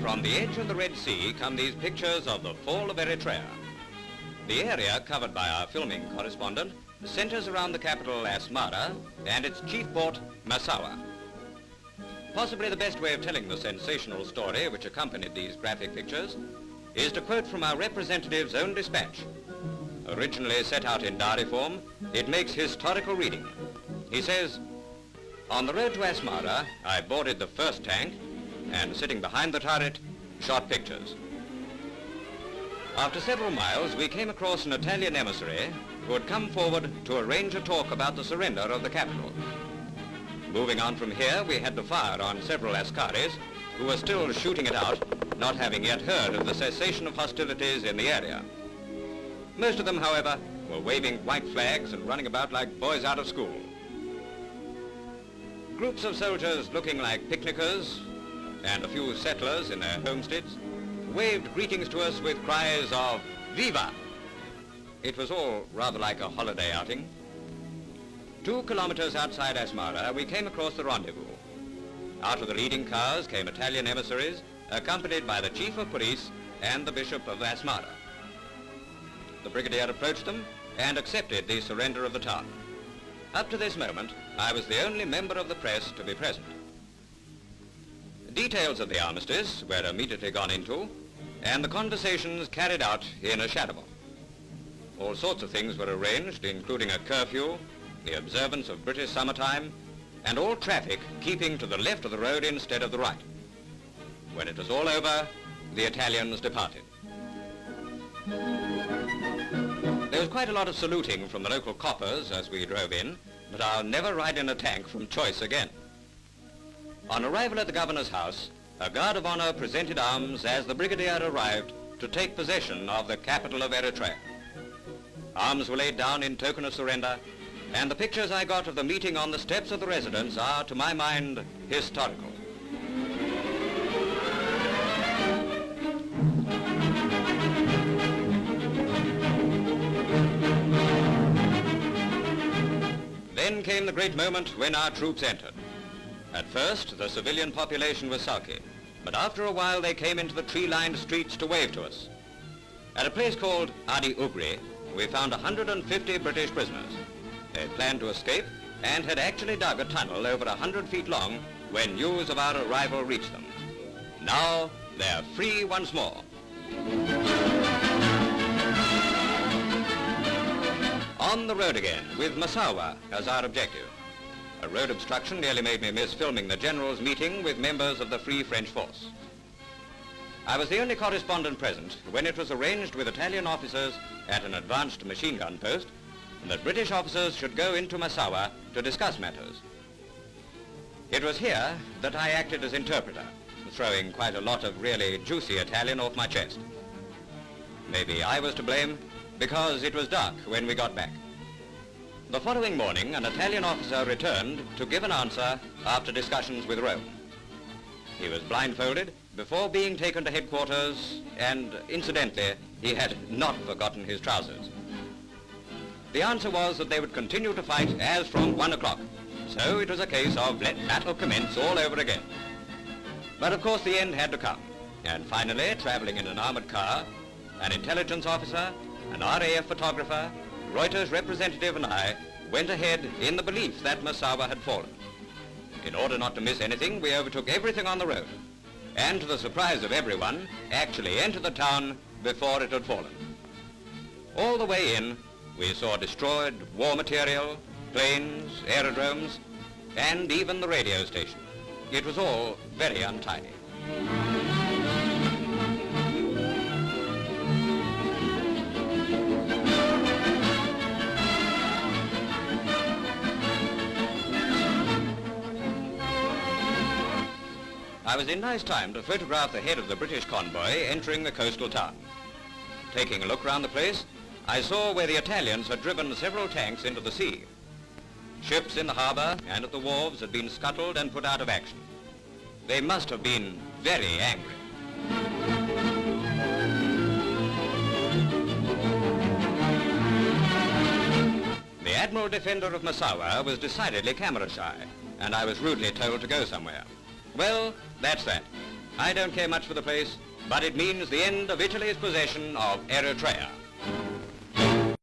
from the edge of the Red Sea come these pictures of the fall of Eritrea. The area covered by our filming correspondent centers around the capital Asmara and its chief port, Massawa. Possibly the best way of telling the sensational story which accompanied these graphic pictures is to quote from our representative's own dispatch. Originally set out in diary form, it makes historical reading. He says, "On the road to Asmara, I boarded the first tank and sitting behind the turret, shot pictures. After several miles, we came across an Italian emissary who had come forward to arrange a talk about the surrender of the capital. Moving on from here, we had to fire on several Askaris who were still shooting it out, not having yet heard of the cessation of hostilities in the area. Most of them, however, were waving white flags and running about like boys out of school. Groups of soldiers looking like picnickers and a few settlers in their homesteads waved greetings to us with cries of Viva! It was all rather like a holiday outing. 2 kilometers outside Asmara, we came across the rendezvous. Out of the leading cars came Italian emissaries, accompanied by the chief of police and the bishop of Asmara. The brigadier approached them and accepted the surrender of the town. Up to this moment, I was the only member of the press to be present. Details of the armistice were immediately gone into, and the conversations carried out in a shadow. All sorts of things were arranged, including a curfew, the observance of British summertime, and all traffic keeping to the left of the road instead of the right. When it was all over, the Italians departed. There was quite a lot of saluting from the local coppers as we drove in, but I'll never ride in a tank from choice again. On arrival at the governor's house, a guard of honor presented arms as the brigadier arrived to take possession of the capital of Eritrea. Arms were laid down in token of surrender, and the pictures I got of the meeting on the steps of the residence are, to my mind, historical. Then came the great moment when our troops entered. At first, the civilian population was sulky, but after a while they came into the tree-lined streets to wave to us. At a place called Adi Ugri, we found 150 British prisoners. They planned to escape and had actually dug a tunnel over 100 feet long when news of our arrival reached them. Now they're free once more. On the road again, with Massawa as our objective. A road obstruction nearly made me miss filming the general's meeting with members of the Free French Force. I was the only correspondent present when it was arranged with Italian officers at an advanced machine gun post that British officers should go into Massawa to discuss matters. It was here that I acted as interpreter, throwing quite a lot of really juicy Italian off my chest. Maybe I was to blame because it was dark when we got back. The following morning, an Italian officer returned to give an answer after discussions with Rome. He was blindfolded before being taken to headquarters, and incidentally, he had not forgotten his trousers. The answer was that they would continue to fight as from 1 o'clock. So it was a case of let battle commence all over again. But of course the end had to come. And finally, traveling in an armored car, an intelligence officer, an RAF photographer, Reuters representative and I went ahead in the belief that Massawa had fallen. In order not to miss anything, we overtook everything on the road. And to the surprise of everyone, actually entered the town before it had fallen. All the way in, we saw destroyed war material, planes, aerodromes, and even the radio station. It was all very untidy. I was in nice time to photograph the head of the British convoy entering the coastal town. Taking a look round the place, I saw where the Italians had driven several tanks into the sea. Ships in the harbor and at the wharves had been scuttled and put out of action. They must have been very angry. The Admiral Defender of Massawa was decidedly camera shy, and I was rudely told to go somewhere. Well, that's that. I don't care much for the place, but it means the end of Italy's possession of Eritrea.